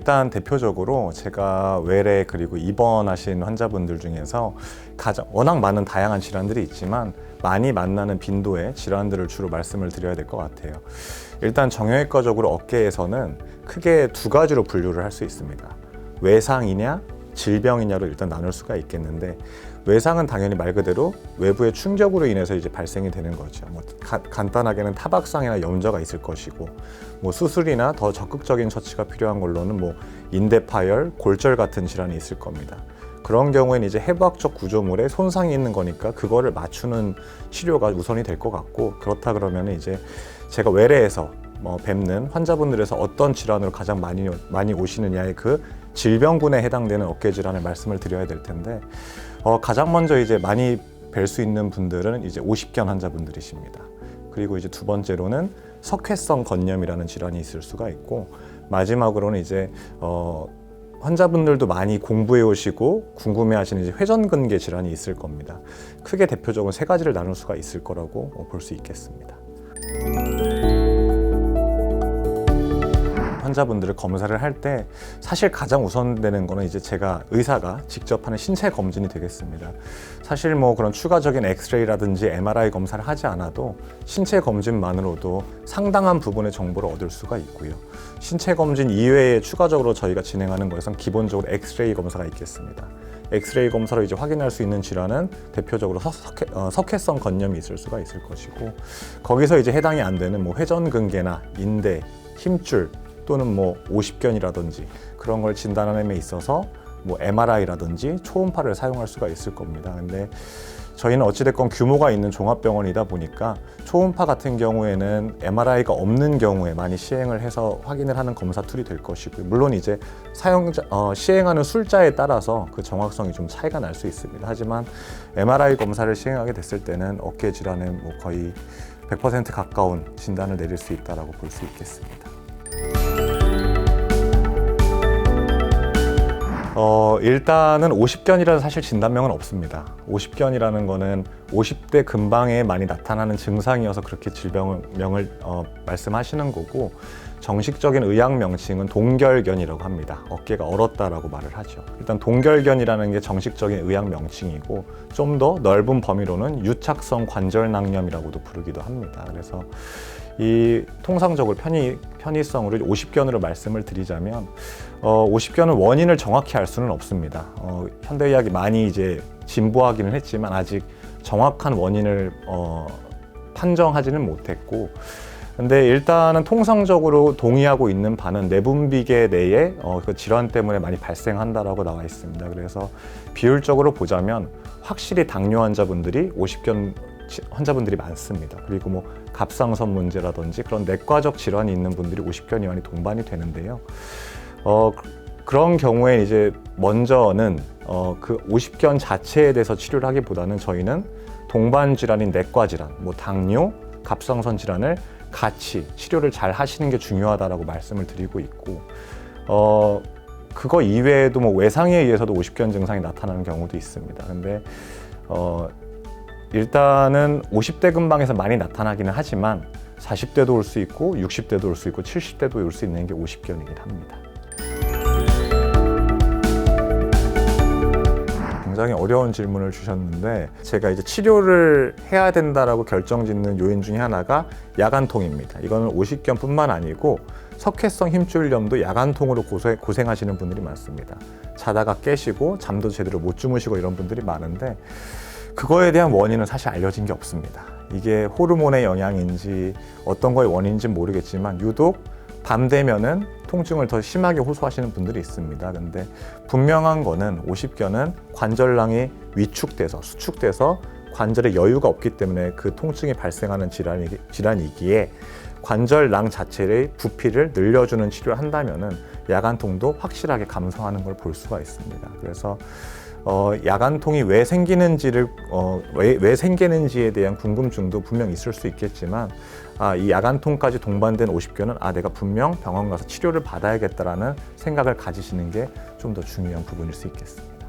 일단 대표적으로 제가 외래 그리고 입원하신 환자분들 중에서 워낙 많은 다양한 질환들이 있지만 많이 만나는 빈도의 질환들을 주로 말씀을 드려야 될 것 같아요. 일단 정형외과적으로 어깨에서는 크게 두 가지로 분류를 할 수 있습니다. 외상이냐 질병이냐로 일단 나눌 수가 있겠는데, 외상은 당연히 말 그대로 외부의 충격으로 인해서 이제 발생이 되는 거죠. 간단하게는 타박상이나 염좌가 있을 것이고, 수술이나 더 적극적인 처치가 필요한 걸로는 인대 파열, 골절 같은 질환이 있을 겁니다. 그런 경우에는 이제 해부학적 구조물에 손상이 있는 거니까 그거를 맞추는 치료가 우선이 될 것 같고, 그렇다 그러면 이제 제가 외래에서 뵙는 환자분들에서 어떤 질환으로 가장 많이 오시느냐의 그 질병군에 해당되는 어깨 질환을 말씀을 드려야 될 텐데, 가장 먼저 이제 많이 뵐 수 있는 분들은 이제 오십견 환자분들이십니다. 그리고 이제 두 번째로는 석회성 건염이라는 질환이 있을 수가 있고, 마지막으로는 이제 환자분들도 많이 공부해 오시고 궁금해하시는 이제 회전근개 질환이 있을 겁니다. 크게 대표적으로 세 가지를 나눌 수가 있을 거라고 볼 수 있겠습니다. 환자분들을 검사를 할 때 사실 가장 우선되는 거는 이제 제가 의사가 직접 하는 신체 검진이 되겠습니다. 사실 그런 추가적인 엑스레이라든지 MRI 검사를 하지 않아도 신체 검진만으로도 상당한 부분의 정보를 얻을 수가 있고요. 신체 검진 이외에 추가적으로 저희가 진행하는 것에선 기본적으로 엑스레이 검사가 있겠습니다. 엑스레이 검사로 이제 확인할 수 있는 질환은 대표적으로 석회성 건염이 있을 수가 있을 것이고, 거기서 이제 해당이 안 되는 회전근개나 인대, 힘줄 또는 오십견이라든지 그런 걸 진단하는 데 있어서 MRI라든지 초음파를 사용할 수가 있을 겁니다. 근데 저희는 어찌됐건 규모가 있는 종합병원이다 보니까 초음파 같은 경우에는 MRI가 없는 경우에 많이 시행을 해서 확인을 하는 검사 툴이 될 것이고요. 물론 이제 시행하는 술자에 따라서 그 정확성이 좀 차이가 날 수 있습니다. 하지만 MRI 검사를 시행하게 됐을 때는 어깨 질환에 거의 100% 가까운 진단을 내릴 수 있다고 볼 수 있겠습니다. 일단은 오십견이라는 사실 진단명은 없습니다. 오십견이라는 거는 50대 근방에 많이 나타나는 증상이어서 그렇게 질병명을 말씀하시는 거고, 정식적인 의학 명칭은 동결견이라고 합니다. 어깨가 얼었다라고 말을 하죠. 일단 동결견이라는 게 정식적인 의학 명칭이고, 좀 더 넓은 범위로는 유착성 관절낭염이라고도 부르기도 합니다. 그래서 이 통상적으로 편의성으로 오십견으로 말씀을 드리자면, 오십견은 원인을 정확히 알 수는 없습니다. 현대의학이 많이 이제 진보하기는 했지만 아직 정확한 원인을 판정하지는 못했고, 근데 일단은 통상적으로 동의하고 있는 바는 내분비계 내에 그 질환 때문에 많이 발생한다라고 나와 있습니다. 그래서 비율적으로 보자면 확실히 당뇨 환자분들이 오십견 환자분들이 많습니다. 그리고 갑상선 문제라든지 그런 내과적 질환이 있는 분들이 오십견이 많이 동반이 되는데요. 그런 경우에 이제 먼저는 그 오십견 자체에 대해서 치료를 하기보다는 저희는 동반 질환인 내과 질환, 당뇨, 갑상선 질환을 같이 치료를 잘 하시는 게 중요하다라고 말씀을 드리고 있고, 그거 이외에도 외상에 의해서도 오십견 증상이 나타나는 경우도 있습니다. 근데 일단은 50대 근방에서 많이 나타나기는 하지만 40대도 올 수 있고 60대도 올 수 있고 70대도 올 수 있는 게 오십견이긴 합니다. 굉장히 어려운 질문을 주셨는데, 제가 이제 치료를 해야 된다라고 결정짓는 요인 중에 하나가 야간통입니다. 이거는 오십견뿐만 아니고 석회성 힘줄염도 야간통으로 고생하시는 분들이 많습니다. 자다가 깨시고 잠도 제대로 못 주무시고 이런 분들이 많은데, 그거에 대한 원인은 사실 알려진 게 없습니다. 이게 호르몬의 영향인지 어떤 거의 원인인지 모르겠지만 유독 밤 되면은 통증을 더 심하게 호소하시는 분들이 있습니다. 근데 분명한 거는 오십견은 관절낭이 위축돼서 수축돼서 관절에 여유가 없기 때문에 그 통증이 발생하는 질환이기에 관절낭 자체의 부피를 늘려주는 치료를 한다면은 야간통도 확실하게 감소하는 걸 볼 수가 있습니다. 그래서 야간통이 왜 생기는지에 대한 궁금증도 분명 있을 수 있겠지만, 이 야간통까지 동반된 오십견은 내가 분명 병원 가서 치료를 받아야겠다라는 생각을 가지시는 게 좀 더 중요한 부분일 수 있겠습니다.